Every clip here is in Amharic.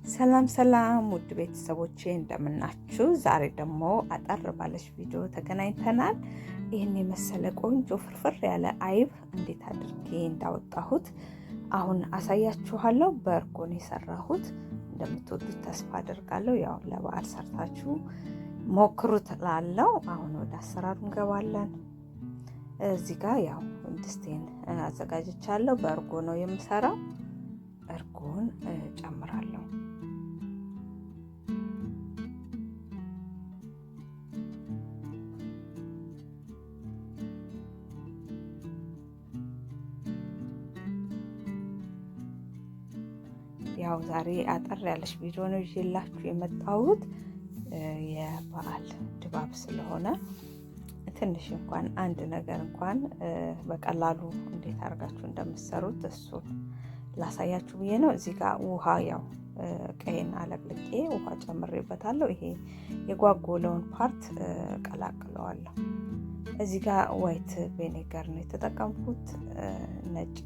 ሰላም ሰላም ውድ ቤተሰቦቼ እንደምናችሁ። ዛሬ ደግሞ አጠር ባለች ቪዲዮ ተገናኝተናል። ይህን የመሰለ ቆንጆ ፍርፍር ያለ አይብ እንዴት አድርጌ እንዳወጣሁት አሁን አሳያችኋለሁ። በእርጎ ነው የሰራሁት። እንደምትወዱት ተስፋ አደርጋለሁ። ያው ለበዓል ሰርታችሁ ሞክሩት እላለሁ። አሁን ወደ አሰራሩ እንገባለን። እዚህ ጋር ያው ድስቴን አዘጋጅቻለሁ። በእርጎ ነው የምሰራው። እርጎን ጨምራለሁ። ያው ዛሬ አጠር ያለች ቪዲዮ ነው ይዤላችሁ የመጣሁት። የበዓል ድባብ ስለሆነ ትንሽ እንኳን አንድ ነገር እንኳን በቀላሉ እንዴት አድርጋችሁ እንደምትሰሩት እሱን ላሳያችሁ ብዬ ነው። እዚህ ጋር ውሃ ያው ቀይን አለቅልቄ ውሃ ጨምሬበታለሁ። ይሄ የጓጎለውን ፓርት ቀላቅለዋለሁ። እዚህ ጋር ዋይት ቬኔገር ነው የተጠቀምኩት። ነጭ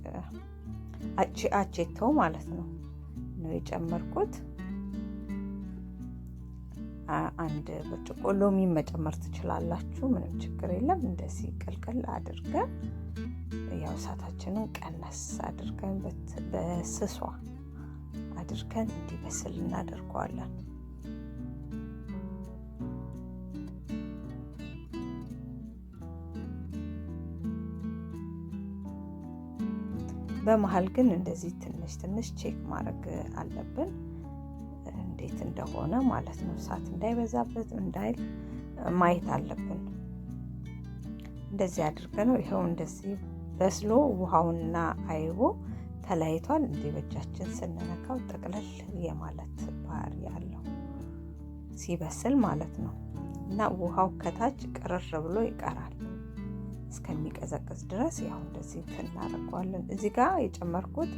አቼቶ ማለት ነው የጨመርኩት። አንድ ብርጭቆ ሎሚ መጨመር ትችላላችሁ፣ ምንም ችግር የለም። እንደዚህ ቅልቅል አድርገን ያው እሳታችንን ቀነስ አድርገን በስሷ አድርገን እንዲበስል እናደርገዋለን። በመሀል ግን እንደዚህ ትንሽ ትንሽ ቼክ ማድረግ አለብን፣ እንዴት እንደሆነ ማለት ነው። እሳት እንዳይበዛበት እንዳይል ማየት አለብን። እንደዚህ አድርገን ነው ይኸው እንደዚህ በስሎ ውሃውና አይቦ ተለያይቷል። እንዲህ በእጃችን ስንነካው ጠቅለል የማለት ባህሪ ያለው ሲበስል ማለት ነው። እና ውሃው ከታች ቅርር ብሎ ይቀራል እስከሚቀዘቅዝ ድረስ ያው እንደዚህ እናደርገዋለን። እዚህ ጋር የጨመርኩት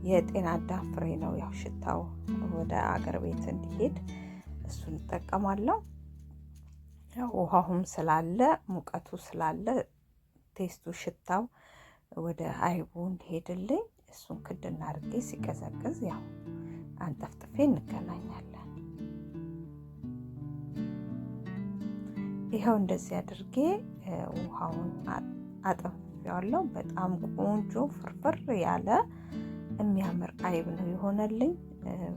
የጤና አዳም ፍሬ ነው። ያው ሽታው ወደ አገር ቤት እንዲሄድ እሱን እጠቀማለሁ። ያው ውሃውም ስላለ ሙቀቱ ስላለ ቴስቱ ሽታው ወደ አይቡ እንዲሄድልኝ እሱን ክድና አድርጌ ሲቀዘቅዝ ያው አንጠፍጥፌ እንገናኛለን። ይኸው እንደዚህ አድርጌ ውሃውን አጠፍቼዋለሁ። በጣም ቆንጆ ፍርፍር ያለ የሚያምር አይብ ነው የሆነልኝ።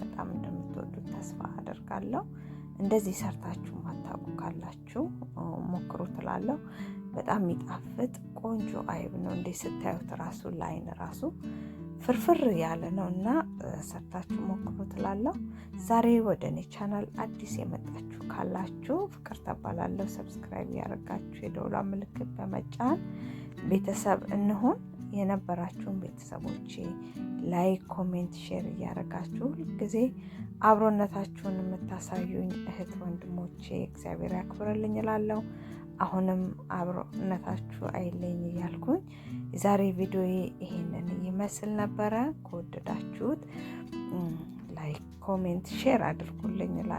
በጣም እንደምትወዱት ተስፋ አደርጋለሁ። እንደዚህ ሰርታችሁ ማታውቁ ካላችሁ ሞክሩ ትላለሁ። በጣም የሚጣፍጥ ቆንጆ አይብ ነው። እንዴ ስታዩት ራሱ ላይን ራሱ ፍርፍር ያለ ነው እና ሰርታችሁ ሞክሩ ትላለሁ። ዛሬ ወደ እኔ ቻናል አዲስ የመጣችሁ ካላችሁ ፍቅር ተባላለሁ። ሰብስክራይብ ያደርጋችሁ የደውላ ምልክት በመጫን ቤተሰብ እንሁን። የነበራችሁን ቤተሰቦቼ ላይክ፣ ኮሜንት፣ ሼር እያደረጋችሁ ሁልጊዜ አብሮነታችሁን የምታሳዩኝ እህት ወንድሞቼ እግዚአብሔር ያክብርልኝ እላለሁ። አሁንም አብሮነታችሁ አይለኝ እያልኩኝ ዛሬ ቪዲዮ ይሄንን ይመስል ነበረ። ከወደዳችሁት ላይክ፣ ኮሜንት፣ ሼር አድርጉልኝ እላለሁ።